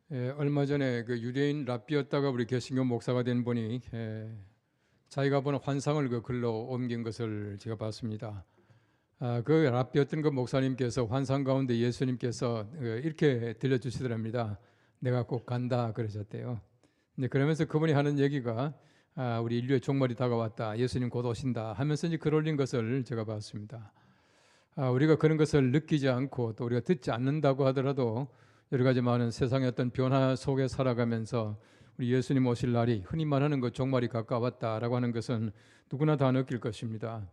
얼마 전에 그 유대인 랍비였다가 우리 개신교 목사가 된 분이 자기가 본 환상을 그 글로 옮긴 것을 제가 봤습니다. 그 랍비였던 그 목사님께서 환상 가운데 예수님께서 이렇게 들려주시더랍니다. 내가 꼭 간다 그러셨대요. 근데 그러면서 그분이 하는 얘기가 우리 인류의 종말이 다가왔다. 예수님 곧 오신다 하면서 이제 글 올린 것을 제가 봤습니다. 우리가 그런 것을 느끼지 않고 또 우리가 듣지 않는다고 하더라도 여러 가지 많은 세상의 어떤 변화 속에 살아가면서 우리 예수님 오실 날이 흔히 말하는 그 종말이 가까웠다라고 하는 것은 누구나 다 느낄 것입니다.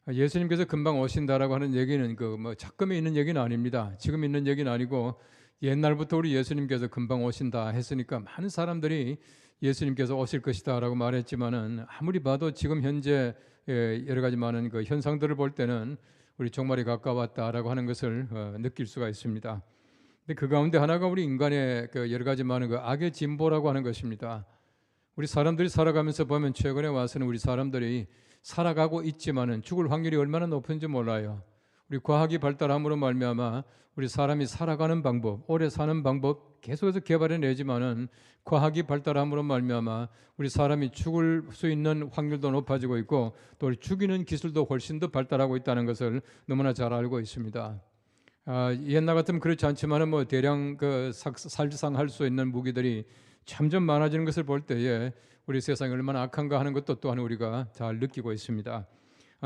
예수님께서 금방 오신다라고 하는 얘기는 그 뭐 작금에 있는 얘기는 아닙니다. 지금 있는 얘기는 아니고 옛날부터 우리 예수님께서 금방 오신다 했으니까 많은 사람들이 예수님께서 오실 것이다라고 말했지만은 아무리 봐도 지금 현재 여러 가지 많은 그 현상들을 볼 때는 우리 종말이 가까웠다라고 하는 것을 느낄 수가 있습니다. 근데 그 가운데 하나가 우리 인간의 그 여러 가지 많은 그 악의 진보라고 하는 것입니다. 우리 사람들이 살아가면서 보면 최근에 와서는 우리 사람들이 살아가고 있지만은 죽을 확률이 얼마나 높은지 몰라요. 우리 과학이 발달함으로 말미암아 우리 사람이 살아가는 방법, 오래 사는 방법 계속해서 개발해 내지만은 과학이 발달함으로 말미암아 우리 사람이 죽을 수 있는 확률도 높아지고 있고 또 우리 죽이는 기술도 훨씬 더 발달하고 있다는 것을 너무나 잘 알고 있습니다. 옛날 같으면 그렇지 않지만은 뭐 대량 그 살상할 수 있는 무기들이 점점 많아지는 것을 볼 때에 우리 세상이 얼마나 악한가 하는 것도 또한 우리가 잘 느끼고 있습니다.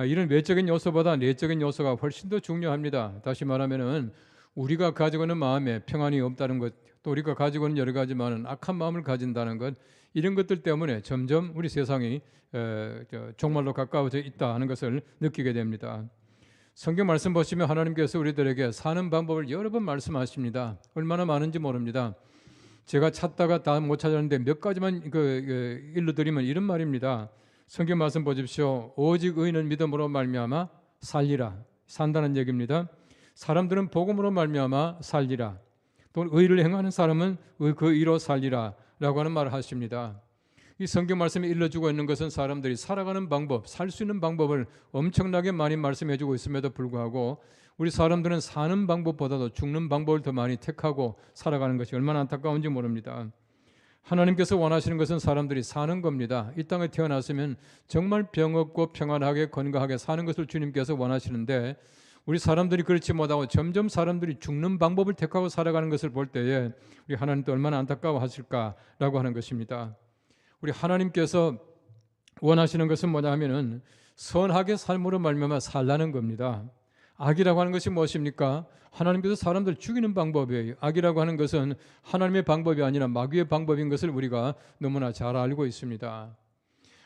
이런 외적인 요소보다 내적인 요소가 훨씬 더 중요합니다. 다시 말하면은 우리가 가지고 있는 마음에 평안이 없다는 것, 또 우리가 가지고 있는 여러 가지 많은 악한 마음을 가진다는 것, 이런 것들 때문에 점점 우리 세상이 종말로 가까워져 있다 하는 것을 느끼게 됩니다. 성경 말씀 보시면 하나님께서 우리들에게 사는 방법을 여러 번 말씀하십니다. 얼마나 많은지 모릅니다. 제가 찾다가 다 못 찾았는데 몇 가지만 일러드리면 이런 말입니다. 성경 말씀 보십시오. 오직 의인은 믿음으로 말미암아 살리라. 산다는 얘기입니다. 사람들은 복음으로 말미암아 살리라. 또 의를 행하는 사람은 그 의로 살리라 라고 하는 말을 하십니다. 이 성경 말씀이 일러주고 있는 것은 사람들이 살아가는 방법, 살 수 있는 방법을 엄청나게 많이 말씀해 주고 있음에도 불구하고 우리 사람들은 사는 방법보다도 죽는 방법을 더 많이 택하고 살아가는 것이 얼마나 안타까운지 모릅니다. 하나님께서 원하시는 것은 사람들이 사는 겁니다. 이 땅에 태어났으면 정말 병 없고 평안하게 건강하게 사는 것을 주님께서 원하시는데 우리 사람들이 그렇지 못하고 점점 사람들이 죽는 방법을 택하고 살아가는 것을 볼 때에 우리 하나님도 얼마나 안타까워하실까라고 하는 것입니다. 우리 하나님께서 원하시는 것은 뭐냐 하면은 선하게 삶으로 말미암아 살라는 겁니다. 악이라고 하는 것이 무엇입니까? 하나님께서 사람들 죽이는 방법이에요. 악이라고 하는 것은 하나님의 방법이 아니라 마귀의 방법인 것을 우리가 너무나 잘 알고 있습니다.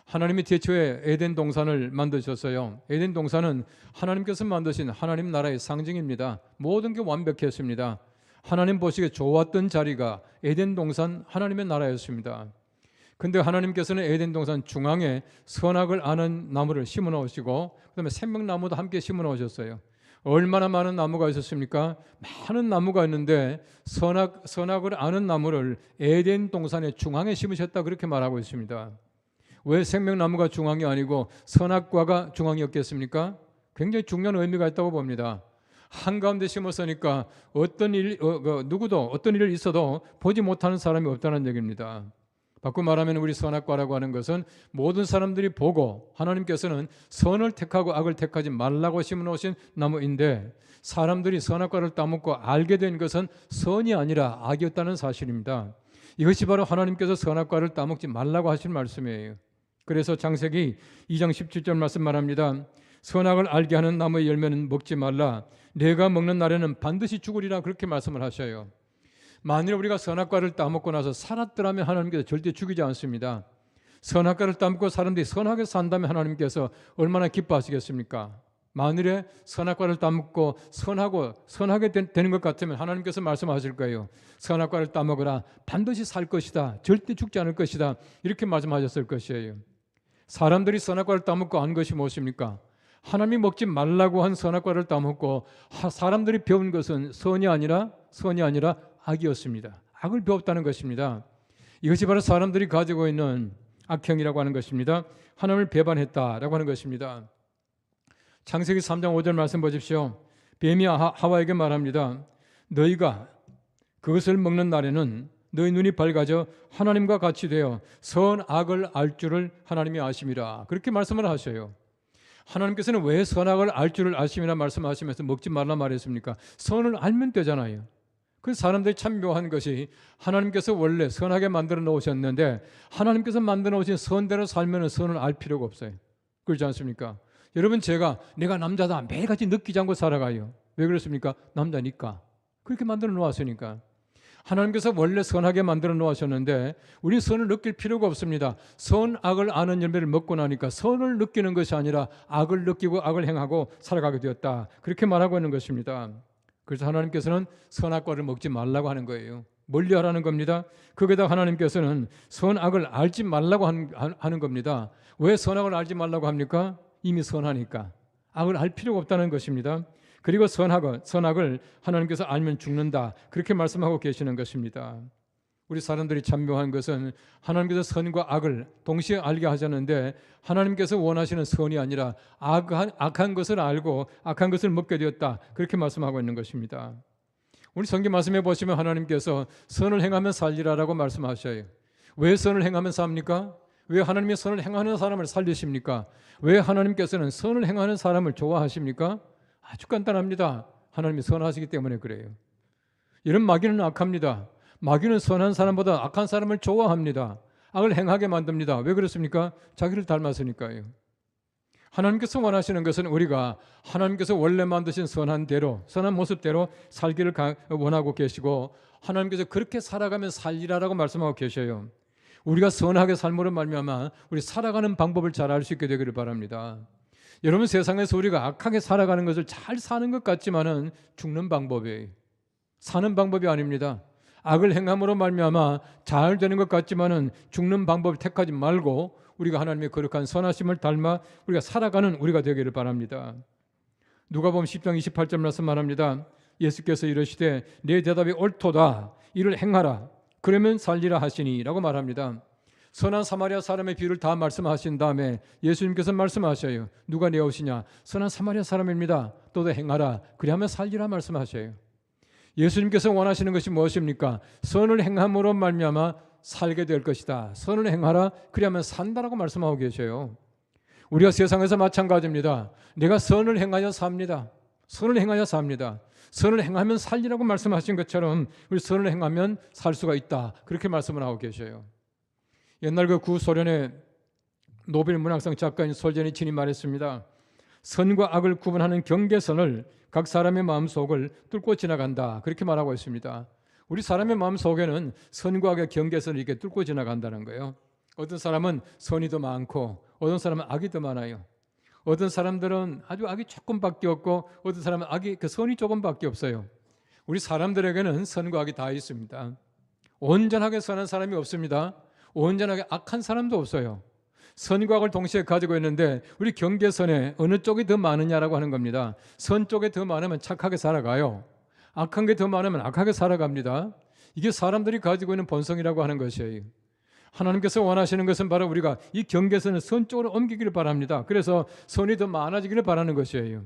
하나님이 태초에 에덴 동산을 만드셨어요. 에덴 동산은 하나님께서 만드신 하나님 나라의 상징입니다. 모든 게 완벽했습니다. 하나님 보시기에 좋았던 자리가 에덴 동산 하나님의 나라였습니다. 근데 하나님께서는 에덴 동산 중앙에 선악을 아는 나무를 심어 놓으시고 그다음에 생명나무도 함께 심어 놓으셨어요. 얼마나 많은 나무가 있었습니까? 많은 나무가 있는데 선악을 아는 나무를 에덴 동산의 중앙에 심으셨다 그렇게 말하고 있습니다. 왜 생명나무가 중앙이 아니고 선악과가 중앙이었겠습니까? 굉장히 중요한 의미가 있다고 봅니다. 한가운데 심었으니까 누구도 어떤 일이 있어도 보지 못하는 사람이 없다는 얘기입니다. 바꿔 말하면 우리 선악과라고 하는 것은 모든 사람들이 보고 하나님께서는 선을 택하고 악을 택하지 말라고 심어놓으신 나무인데 사람들이 선악과를 따먹고 알게 된 것은 선이 아니라 악이었다는 사실입니다. 이것이 바로 하나님께서 선악과를 따먹지 말라고 하신 말씀이에요. 그래서 창세기 2장 17절 말씀 말합니다. 선악을 알게 하는 나무의 열매는 먹지 말라. 내가 먹는 날에는 반드시 죽으리라 그렇게 말씀을 하셔요. 만일 우리가 선악과를 따먹고 나서 살았더라면 하나님께서 절대 죽이지 않습니다. 선악과를 따먹고 사람들이 선하게 산다면 하나님께서 얼마나 기뻐하시겠습니까? 만일에 선악과를 따먹고 선하게 되는 것 같으면 하나님께서 말씀하실 거예요. 선악과를 따먹으라. 반드시 살 것이다. 절대 죽지 않을 것이다. 이렇게 말씀하셨을 것이에요. 사람들이 선악과를 따먹고 안 것이 무엇입니까? 하나님이 먹지 말라고 한 선악과를 따먹고 사람들이 배운 것은 선이 아니라 악이었습니다. 악을 배웠다는 것입니다. 이것이 바로 사람들이 가지고 있는 악행이라고 하는 것입니다. 하나님을 배반했다라고 하는 것입니다. 창세기 3장 5절 말씀 보십시오. 뱀이 하와에게 말합니다. 너희가 그것을 먹는 날에는 너희 눈이 밝아져 하나님과 같이 되어 선악을 알 줄을 하나님이 아심이라. 그렇게 말씀을 하셔요. 하나님께서는 왜 선악을 알 줄을 아심이라 말씀하시면서 먹지 말라 말했습니까? 선을 알면 되잖아요. 그 사람들이 참 묘한 것이 하나님께서 원래 선하게 만들어 놓으셨는데 하나님께서 만들어 놓으신 선대로 살면 선을 알 필요가 없어요. 그렇지 않습니까? 여러분, 내가 남자다 매일같이 느끼지 않고 살아가요. 왜 그렇습니까? 남자니까. 그렇게 만들어 놓았으니까. 하나님께서 원래 선하게 만들어 놓으셨는데 우리 선을 느낄 필요가 없습니다. 선악을 아는 열매를 먹고 나니까 선을 느끼는 것이 아니라 악을 느끼고 악을 행하고 살아가게 되었다. 그렇게 말하고 있는 것입니다. 그래서 하나님께서는 선악과를 먹지 말라고 하는 거예요. 멀리 하라는 겁니다. 거기다 하나님께서는 선악을 알지 말라고 하는 겁니다. 왜 선악을 알지 말라고 합니까? 이미 선하니까. 악을 알 필요가 없다는 것입니다. 그리고 선악을 하나님께서 알면 죽는다. 그렇게 말씀하고 계시는 것입니다. 우리 사람들이 참 묘한 것은 하나님께서 선과 악을 동시에 알게 하셨는데 하나님께서 원하시는 선이 아니라 악한 것을 알고 악한 것을 먹게 되었다. 그렇게 말씀하고 있는 것입니다. 우리 성경 말씀해 보시면 하나님께서 선을 행하면 살리라라고 말씀하셔요. 왜 선을 행하면 삽니까? 왜 하나님이 선을 행하는 사람을 살리십니까? 왜 하나님께서는 선을 행하는 사람을 좋아하십니까? 아주 간단합니다. 하나님이 선하시기 때문에 그래요. 이런 마귀는 악합니다. 마귀는 선한 사람보다 악한 사람을 좋아합니다. 악을 행하게 만듭니다. 왜 그렇습니까? 자기를 닮았으니까요. 하나님께서 원하시는 것은 우리가 하나님께서 원래 만드신 선한 대로, 선한 모습대로 살기를 원하고 계시고 하나님께서 그렇게 살아가면 살리라라고 말씀하고 계셔요. 우리가 선하게 삶으로 말미암아 우리 살아가는 방법을 잘 알 수 있게 되기를 바랍니다. 여러분, 세상에서 우리가 악하게 살아가는 것을 잘 사는 것 같지만은 죽는 방법이에요. 사는 방법이 아닙니다. 악을 행함으로 말미암아 잘 되는 것 같지만은 죽는 방법을 택하지 말고 우리가 하나님의 거룩한 선하심을 닮아 우리가 살아가는 우리가 되기를 바랍니다. 누가복음 10장 28절 말씀 말합니다. 예수께서 이르시되 내 대답이 옳도다. 이를 행하라. 그러면 살리라 하시니 라고 말합니다. 선한 사마리아 사람의 비유를 다 말씀하신 다음에 예수님께서 말씀하셔요. 누가 내 옷이냐? 선한 사마리아 사람입니다. 또도 행하라. 그리하면 살리라 말씀하셔요. 예수님께서 원하시는 것이 무엇입니까? 선을 행함으로 말미암아 살게 될 것이다. 선을 행하라. 그리하면 산다라고 말씀하고 계셔요. 우리가 세상에서 마찬가지입니다. 내가 선을 행하여 삽니다. 선을 행하여 삽니다. 선을 행하면 살리라고 말씀하신 것처럼 우리 선을 행하면 살 수가 있다. 그렇게 말씀을 하고 계셔요. 옛날 그 구소련의 노벨 문학상 작가인 솔제니친이 말했습니다. 선과 악을 구분하는 경계선을 각 사람의 마음속을 뚫고 지나간다. 그렇게 말하고 있습니다. 우리 사람의 마음속에는 선과 악의 경계선을 이렇게 뚫고 지나간다는 거예요. 어떤 사람은 선이 더 많고 어떤 사람은 악이 더 많아요. 어떤 사람들은 아주 악이 조금밖에 없고 어떤 사람은 그 선이 조금밖에 없어요. 우리 사람들에게는 선과 악이 다 있습니다. 온전하게 선한 사람이 없습니다. 온전하게 악한 사람도 없어요. 선과 악을 동시에 가지고 있는데 우리 경계선에 어느 쪽이 더 많으냐라고 하는 겁니다. 선 쪽에 더 많으면 착하게 살아가요. 악한 게 더 많으면 악하게 살아갑니다. 이게 사람들이 가지고 있는 본성이라고 하는 것이에요. 하나님께서 원하시는 것은 바로 우리가 이 경계선을 선 쪽으로 옮기기를 바랍니다. 그래서 선이 더 많아지기를 바라는 것이에요.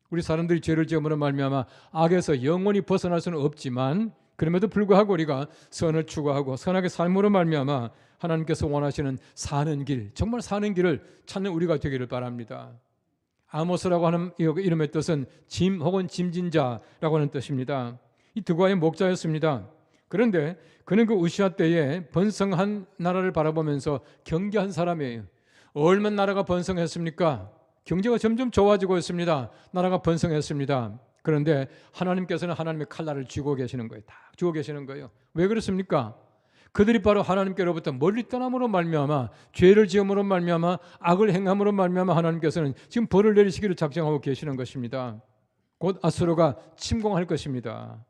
우리 사람들이 죄를 지음으로 말미암아 악에서 영원히 벗어날 수는 없지만 그럼에도 불구하고 우리가 선을 추구하고 선하게 삶으로 말미암아 하나님께서 원하시는 사는 길, 정말 사는 길을 찾는 우리가 되기를 바랍니다. 아모스라고 하는 이름의 뜻은 짐 혹은 짐진자라고 하는 뜻입니다. 이 드고아의 목자였습니다. 그런데 그는 그 우시아 때에 번성한 나라를 바라보면서 경계한 사람이에요. 얼마나 나라가 번성했습니까? 경제가 점점 좋아지고 있습니다. 나라가 번성했습니다. 그런데 하나님께서는 하나님의 칼날을 쥐고 계시는 거예요. 다 쥐고 계시는 거예요. 왜 그렇습니까? 그들이 바로 하나님께로부터 멀리 떠남으로 말미암아 죄를 지음으로 말미암아 악을 행함으로 말미암아 하나님께서는 지금 벌을 내리시기를 작정하고 계시는 것입니다. 곧 아수르가 침공할 것입니다.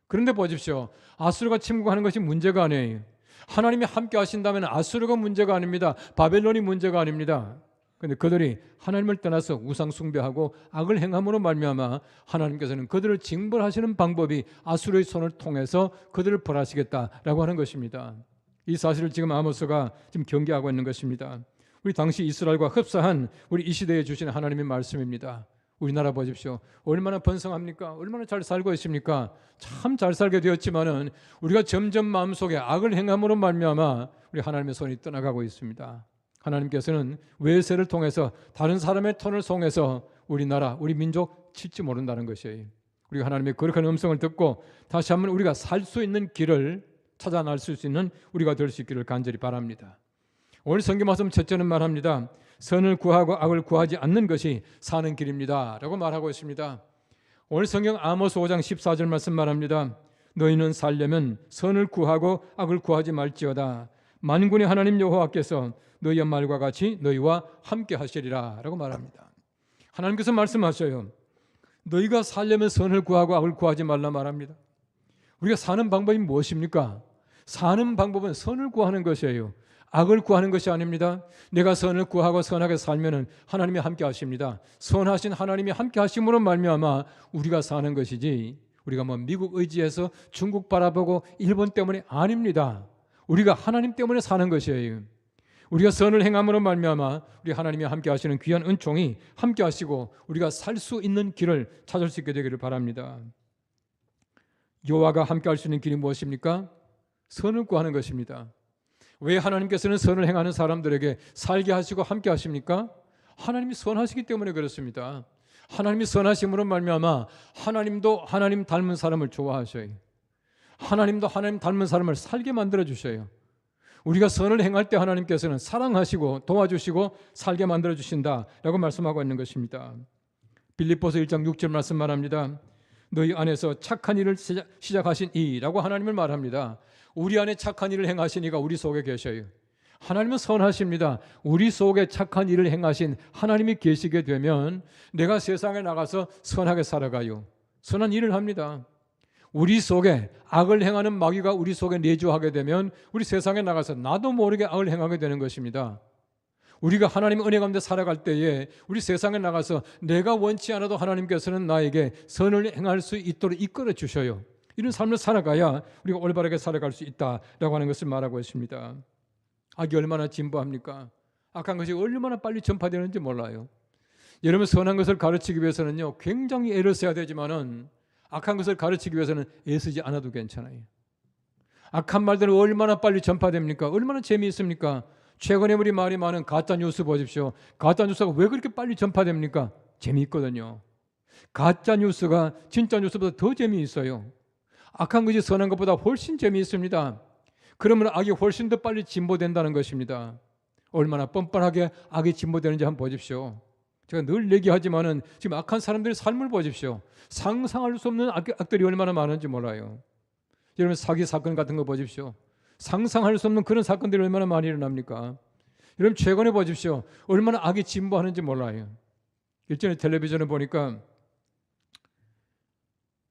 그런데 보십시오. 아수르가 침공하는 것이 문제가 아니에요. 하나님이 함께 하신다면 아수르가 문제가 아닙니다. 바벨론이 문제가 아닙니다. 그런데 그들이 하나님을 떠나서 우상 숭배하고 악을 행함으로 말미암아 하나님께서는 그들을 징벌하시는 방법이 아수르의 손을 통해서 그들을 벌하시겠다라고 하는 것입니다. 이 사실을 지금 아모스가 지금 경계하고 있는 것입니다. 우리 당시 이스라엘과 흡사한 우리 이 시대에 주신 하나님의 말씀입니다. 우리나라 보십시오. 얼마나 번성합니까? 얼마나 잘 살고 있습니까? 참 잘 살게 되었지만은 우리가 점점 마음속에 악을 행함으로 말미암아 우리 하나님의 손이 떠나가고 있습니다. 하나님께서는 외세를 통해서 다른 사람의 톤을 송해서 우리나라, 우리 민족 칠지 모른다는 것이에요. 우리가 하나님의 거룩한 음성을 듣고 다시 한번 우리가 살 수 있는 길을 찾아 나설 수 있는 우리가 될 수 있기를 간절히 바랍니다. 오늘 성경 말씀 첫째는 말합니다. 선을 구하고 악을 구하지 않는 것이 사는 길입니다 라고 말하고 있습니다. 오늘 성경 아모스 5장 14절 말씀 말합니다. 너희는 살려면 선을 구하고 악을 구하지 말지어다. 만군의 하나님 여호와께서 너희의 말과 같이 너희와 함께 하시리라 라고 말합니다. 하나님께서 말씀하셔요. 너희가 살려면 선을 구하고 악을 구하지 말라 말합니다. 우리가 사는 방법이 무엇입니까? 사는 방법은 선을 구하는 것이에요. 악을 구하는 것이 아닙니다. 내가 선을 구하고 선하게 살면은 하나님이 함께 하십니다. 선하신 하나님이 함께 하심으로 말미암아 우리가 사는 것이지 우리가 뭐 미국 의지해서 중국 바라보고 일본 때문에 아닙니다. 우리가 하나님 때문에 사는 것이에요. 우리가 선을 행함으로 말미암아 우리 하나님이 함께 하시는 귀한 은총이 함께 하시고 우리가 살 수 있는 길을 찾을 수 있게 되기를 바랍니다. 여호와가 함께 할 수 있는 길이 무엇입니까? 선을 구하는 것입니다. 왜 하나님께서는 선을 행하는 사람들에게 살게 하시고 함께 하십니까? 하나님이 선하시기 때문에 그렇습니다. 하나님이 선하심으로 말미암아 하나님도 하나님 닮은 사람을 좋아하셔요. 하나님도 하나님 닮은 사람을 살게 만들어 주셔요. 우리가 선을 행할 때 하나님께서는 사랑하시고 도와주시고 살게 만들어 주신다라고 말씀하고 있는 것입니다. 빌립보서 1장 6절 말씀 말합니다. 너희 안에서 착한 일을 시작하신 이라고 하나님을 말합니다. 우리 안에 착한 일을 행하신 이가 우리 속에 계셔요. 하나님은 선하십니다. 우리 속에 착한 일을 행하신 하나님이 계시게 되면 내가 세상에 나가서 선하게 살아가요. 선한 일을 합니다. 우리 속에 악을 행하는 마귀가 우리 속에 내주하게 되면 우리 세상에 나가서 나도 모르게 악을 행하게 되는 것입니다. 우리가 하나님의 은혜 가운데 살아갈 때에 우리 세상에 나가서 내가 원치 않아도 하나님께서는 나에게 선을 행할 수 있도록 이끌어 주셔요. 이런 삶을 살아가야 우리가 올바르게 살아갈 수 있다라고 하는 것을 말하고 있습니다. 악이 얼마나 진보합니까? 악한 것이 얼마나 빨리 전파되는지 몰라요. 여러분 선한 것을 가르치기 위해서는요 굉장히 애를 써야 되지만은 악한 것을 가르치기 위해서는 애쓰지 않아도 괜찮아요. 악한 말들은 얼마나 빨리 전파됩니까? 얼마나 재미있습니까? 최근에 우리 말이 많은 가짜 뉴스 보십시오. 가짜 뉴스가 왜 그렇게 빨리 전파됩니까? 재미있거든요. 가짜 뉴스가 진짜 뉴스보다 더 재미있어요. 악한 것이 선한 것보다 훨씬 재미있습니다. 그러면 악이 훨씬 더 빨리 진보된다는 것입니다. 얼마나 뻔뻔하게 악이 진보되는지 한번 보십시오. 제가 늘 얘기하지만은 지금 악한 사람들의 삶을 보십시오. 상상할 수 없는 악들이 얼마나 많은지 몰라요. 여러분 사기 사건 같은 거 보십시오. 상상할 수 없는 그런 사건들이 얼마나 많이 일어납니까? 여러분 최근에 보십시오. 얼마나 악이 진보하는지 몰라요. 일전에 텔레비전을 보니까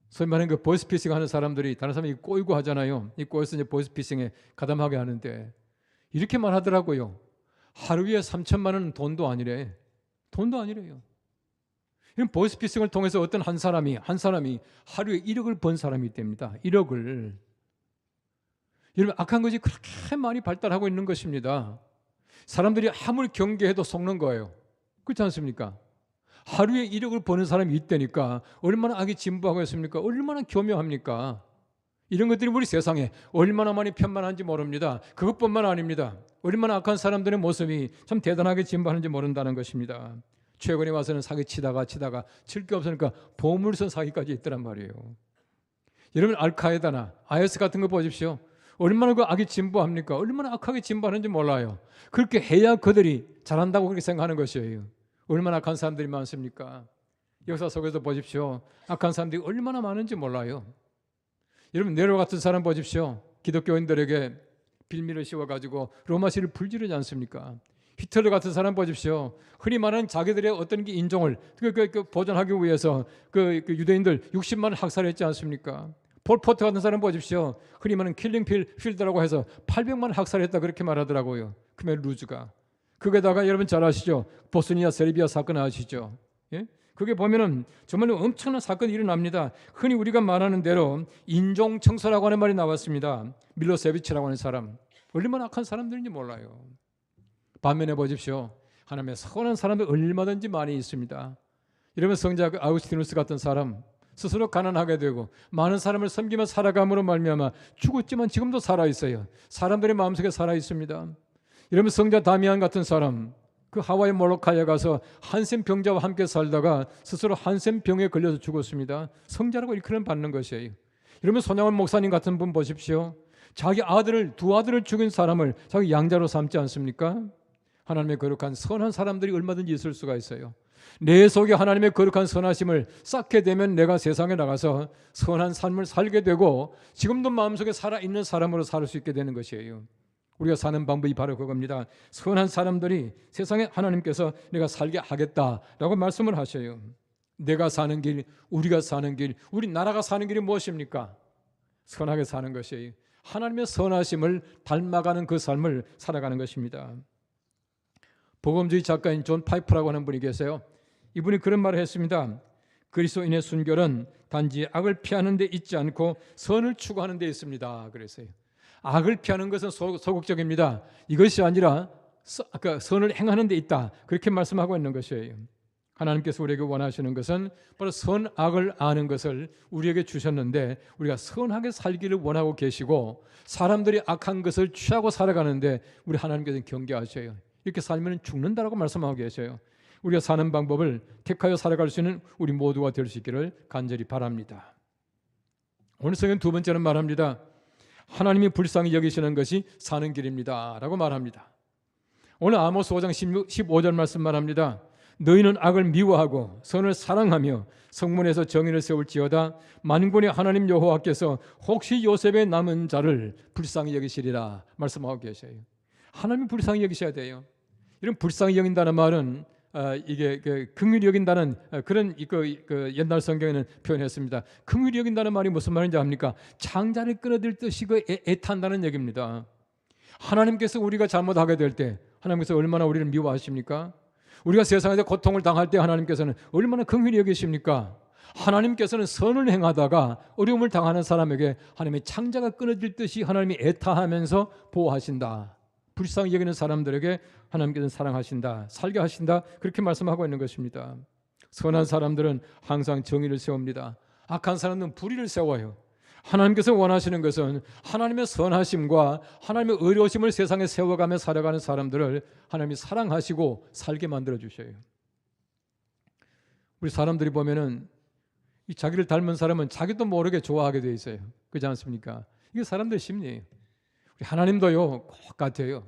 소위 말하는 그 보이스피싱 하는 사람들이 다른 사람이 꼬이고 하잖아요. 이 꼬여서 이제 보이스피싱에 가담하게 하는데 이렇게 말하더라고요. 하루에 3천만 원은 돈도 아니래. 돈도 아니래요. 이런 보이스피싱을 통해서 어떤 한 사람이 하루에 1억을 번 사람이 있답니다. 1억을. 여러분 악한 것이 그렇게 많이 발달하고 있는 것입니다. 사람들이 아무리 경계해도 속는 거예요. 그렇지 않습니까? 하루에 1억을 버는 사람이 있다니까 얼마나 악이 진보하고 있습니까? 얼마나 교묘합니까? 이런 것들이 우리 세상에 얼마나 많이 편만한지 모릅니다. 그것뿐만 아닙니다. 얼마나 악한 사람들의 모습이 참 대단하게 진보하는지 모른다는 것입니다. 최근에 와서는 사기치다가 칠 게 없으니까 보물선 사기까지 있더란 말이에요. 여러분 알카에다나 IS 같은 거 보십시오. 얼마나 그 악이 진보합니까? 얼마나 악하게 진보하는지 몰라요. 그렇게 해야 그들이 잘한다고 그렇게 생각하는 것이에요. 얼마나 악한 사람들이 많습니까? 역사 속에서 보십시오. 악한 사람들이 얼마나 많은지 몰라요. 여러분 네로 같은 사람 보십시오. 기독교인들에게 빌미를 씌워가지고 로마시를 불지르지 않습니까? 히틀러 같은 사람 보십시오. 흔히 말하는 자기들의 어떤 인종을 보존하기 위해서 그 유대인들 60만 학살했지 않습니까? 폴포트 같은 사람 보십시오. 흔히 말하는 킬링 필드라고 해서 800만 학살했다 그렇게 말하더라고요. 크멜 루즈가. 거기다가 여러분 잘 아시죠? 보스니아 세르비아 사건 아시죠? 예? 그게 보면은 정말 엄청난 사건이 일어납니다. 흔히 우리가 말하는 대로 인종 청소라고 하는 말이 나왔습니다. 밀로세비치라고 하는 사람. 얼마나 악한 사람들인지 몰라요. 반면에 보십시오. 하나님의 선한 사람들 얼마든지 많이 있습니다. 이러면 성자 아우구스티누스 같은 사람, 스스로 가난하게 되고 많은 사람을 섬기며 살아감으로 말미암아 죽었지만 지금도 살아있어요. 사람들의 마음속에 살아있습니다. 이러면 성자 다미안 같은 사람, 그 하와이 몰로카이에 가서 한센 병자와 함께 살다가 스스로 한센 병에 걸려서 죽었습니다. 성자라고 일컬음 받는 것이에요. 이러면 손양원 목사님 같은 분 보십시오. 자기 두 아들을 죽인 사람을 자기 양자로 삼지 않습니까? 하나님의 거룩한 선한 사람들이 얼마든지 있을 수가 있어요. 내 속에 하나님의 거룩한 선하심을 쌓게 되면 내가 세상에 나가서 선한 삶을 살게 되고 지금도 마음속에 살아있는 사람으로 살 수 있게 되는 것이에요. 우리가 사는 방법이 바로 그겁니다. 선한 사람들이 세상에 하나님께서 내가 살게 하겠다라고 말씀을 하셔요. 내가 사는 길, 우리가 사는 길, 우리 나라가 사는 길이 무엇입니까? 선하게 사는 것이에요. 하나님의 선하심을 닮아가는 그 삶을 살아가는 것입니다. 복음주의 작가인 존 파이프라고 하는 분이 계세요. 이분이 그런 말을 했습니다. 그리스도인의 순결은 단지 악을 피하는 데 있지 않고 선을 추구하는 데 있습니다. 그랬어요. 악을 피하는 것은 소극적입니다. 이것이 아니라 선을 행하는 데 있다. 그렇게 말씀하고 있는 것이에요. 하나님께서 우리에게 원하시는 것은 바로 선악을 아는 것을 우리에게 주셨는데 우리가 선하게 살기를 원하고 계시고 사람들이 악한 것을 취하고 살아가는데 우리 하나님께서는 경계하셔요. 이렇게 살면 죽는다라고 말씀하고 계셔요. 우리가 사는 방법을 택하여 살아갈 수 있는 우리 모두가 될 수 있기를 간절히 바랍니다. 오늘 성경 두 번째는 말합니다. 하나님이 불쌍히 여기시는 것이 사는 길입니다 라고 말합니다. 오늘 아모스 5장 15절 말씀 말합니다. 너희는 악을 미워하고 선을 사랑하며 성문에서 정의를 세울지어다. 만군의 하나님 여호와께서 혹시 요셉의 남은 자를 불쌍히 여기시리라 말씀하고 계셔요. 하나님이 불쌍히 여기셔야 돼요. 이런 불쌍히 여긴다는 말은 이게 긍휼히 여긴다는 그런 옛날 성경에는 표현했습니다. 긍휼히 여긴다는 말이 무슨 말인지 압니까? 장자를 끌어들듯이 애탄다는 얘기입니다. 하나님께서 우리가 잘못하게 될 때 하나님께서 얼마나 우리를 미워하십니까? 우리가 세상에서 고통을 당할 때 하나님께서는 얼마나 긍휼히 여기십니까? 하나님께서는 선을 행하다가 어려움을 당하는 사람에게 하나님의 창자가 끊어질 듯이 하나님이 애타하면서 보호하신다. 불쌍히 여기는 사람들에게 하나님께서는 사랑하신다, 살게 하신다, 그렇게 말씀하고 있는 것입니다. 선한 사람들은 항상 정의를 세웁니다. 악한 사람은 불의를 세워요. 하나님께서 원하시는 것은 하나님의 선하심과 하나님의 의로우심을 세상에 세워가며 살아가는 사람들을 하나님이 사랑하시고 살게 만들어 주셔요. 우리 사람들이 보면은 이 자기를 닮은 사람은 자기도 모르게 좋아하게 돼 있어요. 그렇지 않습니까? 이게 사람들의 심리예요. 우리 하나님도요 똑같아요.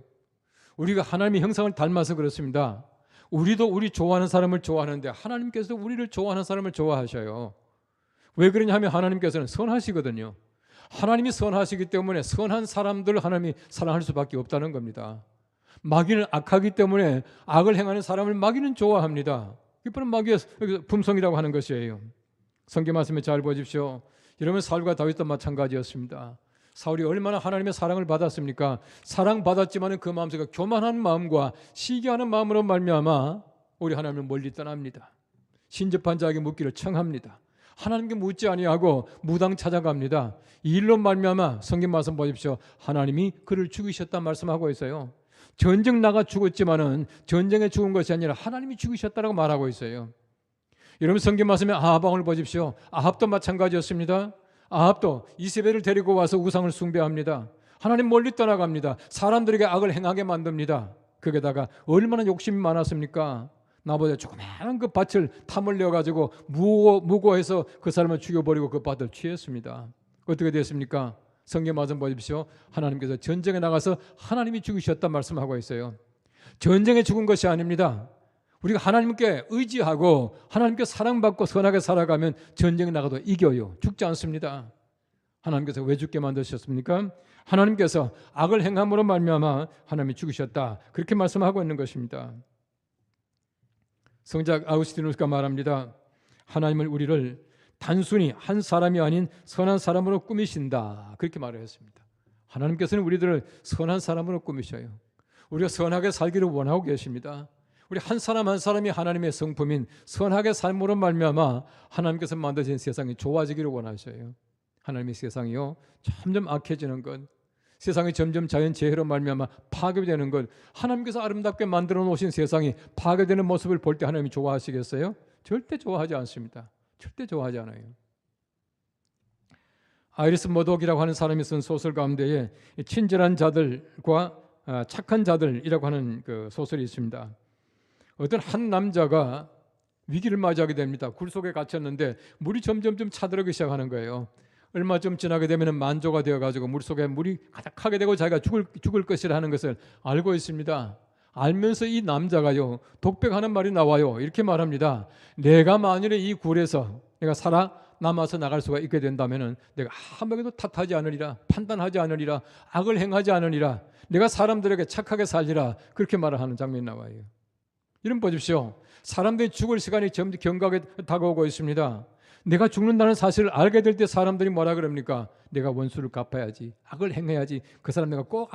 우리가 하나님의 형상을 닮아서 그렇습니다. 우리도 우리 좋아하는 사람을 좋아하는데 하나님께서 우리를 좋아하는 사람을 좋아하셔요. 왜 그러냐 하면 하나님께서는 선하시거든요. 하나님이 선하시기 때문에 선한 사람들을 하나님이 사랑할 수밖에 없다는 겁니다. 마귀는 악하기 때문에 악을 행하는 사람을 마귀는 좋아합니다. 이게 바로 마귀의 품성이라고 하는 것이에요. 성경 말씀에 잘 보십시오. 이러면 사울과 다윗도 마찬가지였습니다. 사울이 얼마나 하나님의 사랑을 받았습니까? 사랑받았지만 그 마음속에 교만한 마음과 시기하는 마음으로 말미암아 우리 하나님을 멀리 떠납니다. 신접한 자에게 묻기를 청합니다. 하나님께 묻지 아니하고 무당 찾아갑니다. 이 일로 말미암아 성경 말씀 보십시오. 하나님이 그를 죽이셨다 말씀하고 있어요. 전쟁 나가 죽었지만은 전쟁에 죽은 것이 아니라 하나님이 죽이셨다라고 말하고 있어요. 여러분 성경 말씀에 아합 왕을 보십시오. 아합도 마찬가지였습니다. 아합도 이세벨을 데리고 와서 우상을 숭배합니다. 하나님 멀리 떠나갑니다. 사람들에게 악을 행하게 만듭니다. 거기다가 얼마나 욕심이 많았습니까? 나보다 조그마한 그 밭을 탐을 내어가지고 무고해서 그 사람을 죽여버리고 그 밭을 취했습니다. 어떻게 됐습니까? 성경 말씀 보십시오. 하나님께서 전쟁에 나가서 하나님이 죽이셨다 말씀하고 있어요. 전쟁에 죽은 것이 아닙니다. 우리가 하나님께 의지하고 하나님께 사랑받고 선하게 살아가면 전쟁에 나가도 이겨요. 죽지 않습니다. 하나님께서 왜 죽게 만드셨습니까? 하나님께서 악을 행함으로 말미암아 하나님이 죽이셨다. 그렇게 말씀하고 있는 것입니다. 성자 아우구스티누스가 말합니다. 하나님을 우리를 단순히 한 사람이 아닌 선한 사람으로 꾸미신다. 그렇게 말을 했습니다. 하나님께서는 우리들을 선한 사람으로 꾸미셔요. 우리가 선하게 살기를 원하고 계십니다. 우리 한 사람 한 사람이 하나님의 성품인 선하게 삶으로 말미암아 하나님께서 만드신 세상이 좋아지기를 원하셔요. 하나님의 세상이요 점점 악해지는 것, 세상이 점점 자연재해로 말미암아 파괴되는 것, 하나님께서 아름답게 만들어 놓으신 세상이 파괴되는 모습을 볼 때 하나님이 좋아하시겠어요? 절대 좋아하지 않습니다. 절대 좋아하지 않아요. 아이리스 머독이라고 하는 사람이 쓴 소설 가운데에 친절한 자들과 착한 자들이라고 하는 그 소설이 있습니다. 어떤 한 남자가 위기를 맞이하게 됩니다. 굴 속에 갇혔는데 물이 점점점 차들어오기 시작하는 거예요. 얼마 좀 지나게 되면 만조가 되어가지고 물속에 물이 가득하게 되고 자기가 죽을 것이라 하는 것을 알고 있습니다. 알면서 이 남자가요, 독백하는 말이 나와요. 이렇게 말합니다. 내가 만일에 이 굴에서 내가 살아남아서 나갈 수가 있게 된다면 내가 아무에게도 탓하지 않으리라, 판단하지 않으리라, 악을 행하지 않으리라, 내가 사람들에게 착하게 살리라, 그렇게 말을 하는 장면이 나와요. 이런 보십시오. 사람들이 죽을 시간이 점점 경각에 다가오고 있습니다. 내가 죽는다는 사실을 알게 될 때 사람들이 뭐라 그럽니까? 내가 원수를 갚아야지, 악을 행해야지, 그 사람 내가 꼭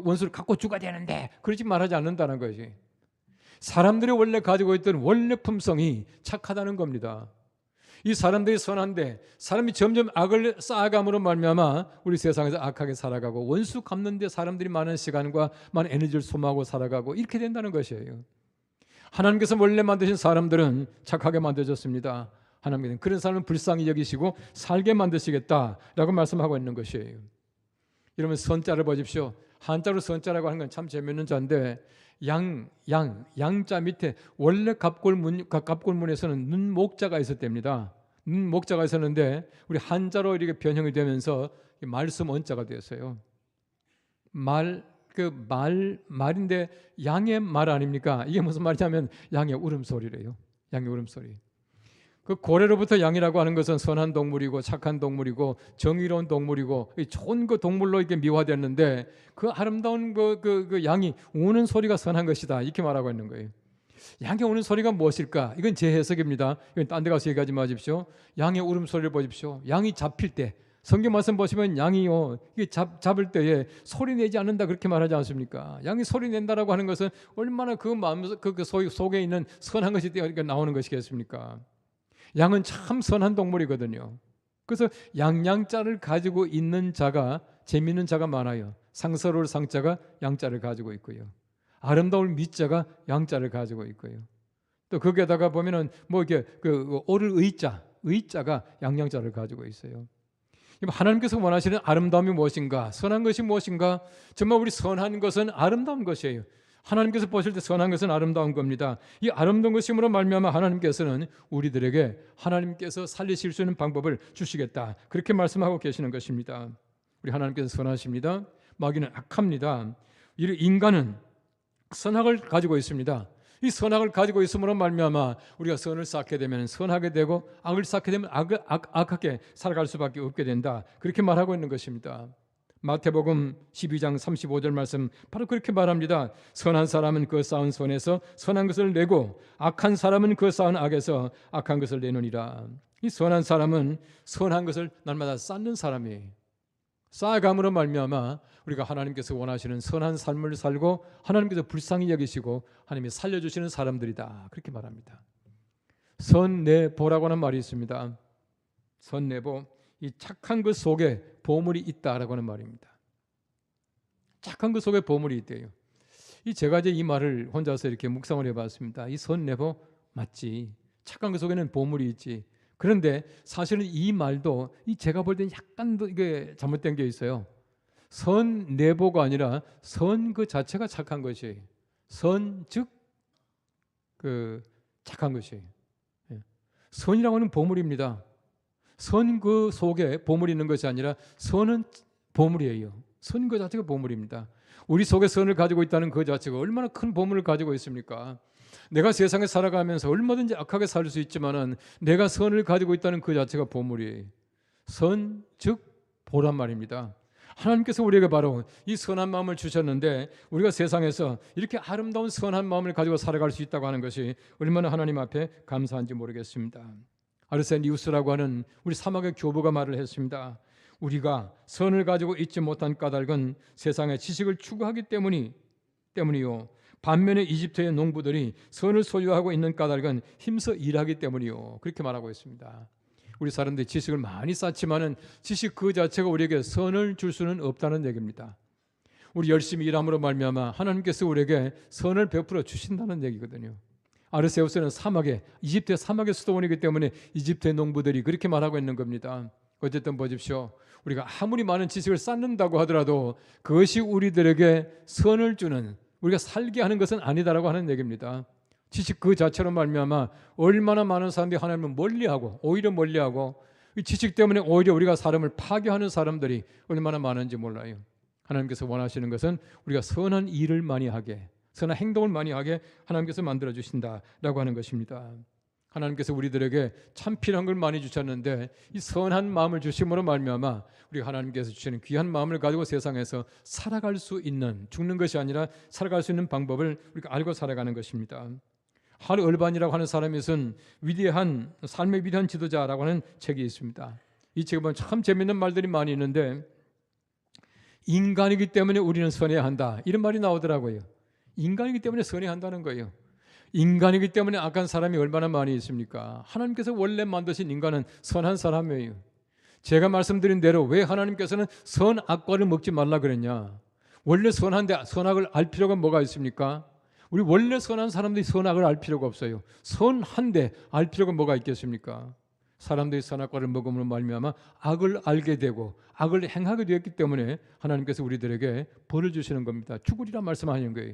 원수를 갚고 죽어야 되는데, 그러지 말하지 않는다는 것이 사람들이 원래 가지고 있던 원래 품성이 착하다는 겁니다. 이 사람들이 선한데 사람이 점점 악을 쌓아감으로 말미암아 우리 세상에서 악하게 살아가고 원수 갚는 데 사람들이 많은 시간과 많은 에너지를 소모하고 살아가고 이렇게 된다는 것이에요. 하나님께서 원래 만드신 사람들은 착하게 만들어졌습니다. 하나님께서는 그런 사람을 불쌍히 여기시고 살게 만드시겠다라고 말씀하고 있는 것이에요. 이러면 선자를 보십시오. 한자로 선자라고 하는 건 참 재미있는 자인데 양자 밑에 원래 갑골문에서는 눈목자가 있었답니다. 눈목자가 있었는데 우리 한자로 이렇게 변형이 되면서 말씀 원자가 되었어요. 말인데 양의 말 아닙니까? 이게 무슨 말이냐면 양의 울음소리래요. 양의 울음소리. 그 고래로부터 양이라고 하는 것은 선한 동물이고 착한 동물이고 정의로운 동물이고 좋은 그 동물로 이렇게 미화됐는데 그 아름다운 그 양이 우는 소리가 선한 것이다, 이렇게 말하고 있는 거예요. 양이 우는 소리가 무엇일까? 이건 제 해석입니다. 이건 딴 데 가서 얘기하지 마십시오. 양의 울음소리를 보십시오. 양이 잡힐 때 성경 말씀 보시면 양이요, 이게 잡을 때에 소리 내지 않는다, 그렇게 말하지 않습니까? 양이 소리 낸다라고 하는 것은 얼마나 그 마음 그 속에 있는 선한 것이 나오는 것이겠습니까? 양은 참 선한 동물이거든요. 그래서 양자를 가지고 있는 자가, 재미있는 자가 많아요. 상서로울 상자가 양자를 가지고 있고요. 아름다울 미자가 양자를 가지고 있고요. 또 거기에다가 보면은 뭐 이렇게 그 오를 의자가 양자를 가지고 있어요. 하나님께서 원하시는 아름다움이 무엇인가? 선한 것이 무엇인가? 정말 우리 선한 것은 아름다운 것이에요. 하나님께서 보실 때 선한 것은 아름다운 겁니다. 이 아름다운 것임으로 말미암아 하나님께서는 우리들에게 하나님께서 살리실 수 있는 방법을 주시겠다, 그렇게 말씀하고 계시는 것입니다. 우리 하나님께서 선하십니다. 마귀는 악합니다. 이 인간은 선악을 가지고 있습니다. 이 선악을 가지고 있음으로 말미암아 우리가 선을 쌓게 되면 선하게 되고 악을 쌓게 되면 악하게 살아갈 수밖에 없게 된다, 그렇게 말하고 있는 것입니다. 마태복음 12장 35절 말씀 바로 그렇게 말합니다. 선한 사람은 그 쌓은 선에서 선한 것을 내고 악한 사람은 그 쌓은 악에서 악한 것을 내느니라. 이 선한 사람은 선한 것을 날마다 쌓는 사람이에요. 쌓아감으로 말미암아 우리가 하나님께서 원하시는 선한 삶을 살고 하나님께서 불쌍히 여기시고 하나님이 살려주시는 사람들이다, 그렇게 말합니다. 선내보라고 하는 말이 있습니다. 선내보, 이 착한 것 속에 보물이 있다라고 하는 말입니다. 착한 것 속에 보물이 있대요. 제가 이제 이 말을 혼자서 이렇게 묵상을 해봤습니다. 이 선내보 맞지? 착한 것 속에는 보물이 있지. 그런데 사실은 이 말도 제가 볼 때는 약간 더 이게 잘못된 게 있어요. 선내보가 아니라 선 그 자체가 착한 것이에요. 선 즉 그 착한 것이에요. 선이라고 하는 보물입니다. 선 그 속에 보물이 있는 것이 아니라 선은 보물이에요. 선 그 자체가 보물입니다. 우리 속에 선을 가지고 있다는 그 자체가 얼마나 큰 보물을 가지고 있습니까? 내가 세상에 살아가면서 얼마든지 악하게 살 수 있지만은 내가 선을 가지고 있다는 그 자체가 보물이에요. 선 즉 보란 말입니다. 하나님께서 우리에게 바로 이 선한 마음을 주셨는데 우리가 세상에서 이렇게 아름다운 선한 마음을 가지고 살아갈 수 있다고 하는 것이 얼마나 하나님 앞에 감사한지 모르겠습니다. 아르세니우스라고 하는 우리 사막의 교부가 말을 했습니다. 우리가 선을 가지고 있지 못한 까닭은 세상의 지식을 추구하기 때문이요. 반면에 이집트의 농부들이 선을 소유하고 있는 까닭은 힘써 일하기 때문이요. 그렇게 말하고 있습니다. 우리 사람들이 지식을 많이 쌓지만은 지식 그 자체가 우리에게 선을 줄 수는 없다는 얘기입니다. 우리 열심히 일함으로 말미암아 하나님께서 우리에게 선을 베풀어 주신다는 얘기거든요. 아르세우스는 사막에, 이집트의 사막의 수도원이기 때문에 이집트의 농부들이 그렇게 말하고 있는 겁니다. 어쨌든 보십시오. 우리가 아무리 많은 지식을 쌓는다고 하더라도 그것이 우리들에게 선을 주는, 우리가 살게 하는 것은 아니다라고 하는 얘기입니다. 지식 그 자체로 말미암아 얼마나 많은 사람들이 하나님을 멀리하고, 오히려 멀리하고, 이 지식 때문에 오히려 우리가 사람을 파괴하는 사람들이 얼마나 많은지 몰라요. 하나님께서 원하시는 것은 우리가 선한 일을 많이 하게, 선한 행동을 많이 하게 하나님께서 만들어 주신다라고 하는 것입니다. 하나님께서 우리들에게 참 필요한 걸 많이 주셨는데 이 선한 마음을 주심으로 말미암아 우리가 하나님께서 주시는 귀한 마음을 가지고 세상에서 살아갈 수 있는, 죽는 것이 아니라 살아갈 수 있는 방법을 우리가 알고 살아가는 것입니다. 할 얼반이라고 하는 사람이 있은 위대한, 삶의 위대한 지도자라고 하는 책이 있습니다. 이 책에 보면 참 재밌는 말들이 많이 있는데, 인간이기 때문에 우리는 선해야 한다, 이런 말이 나오더라고요. 인간이기 때문에 선해야 한다는 거예요. 인간이기 때문에 악한 사람이 얼마나 많이 있습니까? 하나님께서 원래 만드신 인간은 선한 사람이에요. 제가 말씀드린 대로 왜 하나님께서는 선악과를 먹지 말라 그랬냐? 원래 선한데 선악을 알 필요가 뭐가 있습니까? 우리 원래 선한 사람들이 선악을 알 필요가 없어요. 선한데 알 필요가 뭐가 있겠습니까? 사람들이 선악과를 먹음으로 말미암아 악을 알게 되고 악을 행하게 되었기 때문에 하나님께서 우리들에게 벌을 주시는 겁니다. 죽으리라 말씀하시는 거예요.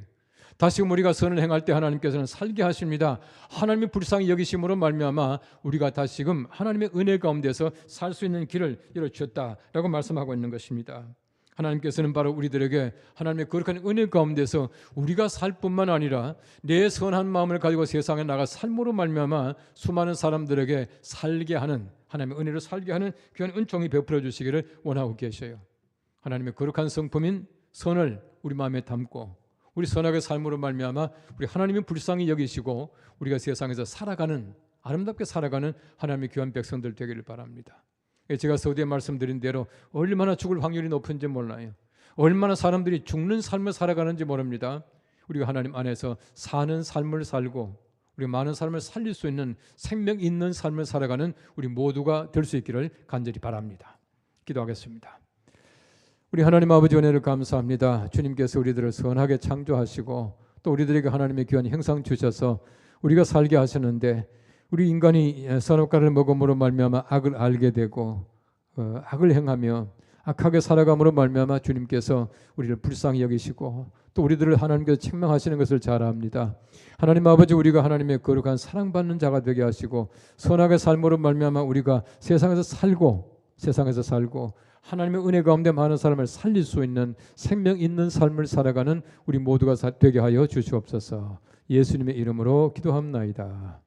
다시금 우리가 선을 행할 때 하나님께서는 살게 하십니다. 하나님의 불쌍히 여기심으로 말미암아 우리가 다시금 하나님의 은혜 가운데서 살 수 있는 길을 열어주셨다라고 말씀하고 있는 것입니다. 하나님께서는 바로 우리들에게 하나님의 거룩한 은혜 가운데서 우리가 살 뿐만 아니라 내 선한 마음을 가지고 세상에 나가 삶으로 말미암아 수많은 사람들에게 살게 하는, 하나님의 은혜로 살게 하는 귀한 은총이 베풀어 주시기를 원하고 계셔요. 하나님의 거룩한 성품인 선을 우리 마음에 담고 우리 선악의 삶으로 말미암아 우리 하나님이 불쌍히 여기시고 우리가 세상에서 살아가는, 아름답게 살아가는 하나님의 귀한 백성들 되기를 바랍니다. 제가 서두에 말씀드린 대로 얼마나 죽을 확률이 높은지 몰라요. 얼마나 사람들이 죽는 삶을 살아가는지 모릅니다. 우리가 하나님 안에서 사는 삶을 살고 우리 많은 삶을 살릴 수 있는 생명 있는 삶을 살아가는 우리 모두가 될 수 있기를 간절히 바랍니다. 기도하겠습니다. 우리 하나님 아버지 은혜를 감사합니다. 주님께서 우리들을 선하게 창조하시고 또 우리들에게 하나님의 귀한 형상 주셔서 우리가 살게 하셨는데, 우리 인간이 선악과를 먹음으로 말미암아 악을 알게 되고 악을 행하며 악하게 살아감으로 말미암아 주님께서 우리를 불쌍히 여기시고 또 우리들을 하나님께서 책망하시는 것을 잘 압니다. 하나님 아버지, 우리가 하나님의 거룩한 사랑받는 자가 되게 하시고 선악의 삶으로 말미암아 우리가 세상에서 살고 하나님의 은혜 가운데 많은 사람을 살릴 수 있는 생명 있는 삶을 살아가는 우리 모두가 되게 하여 주시옵소서. 예수님의 이름으로 기도합나이다.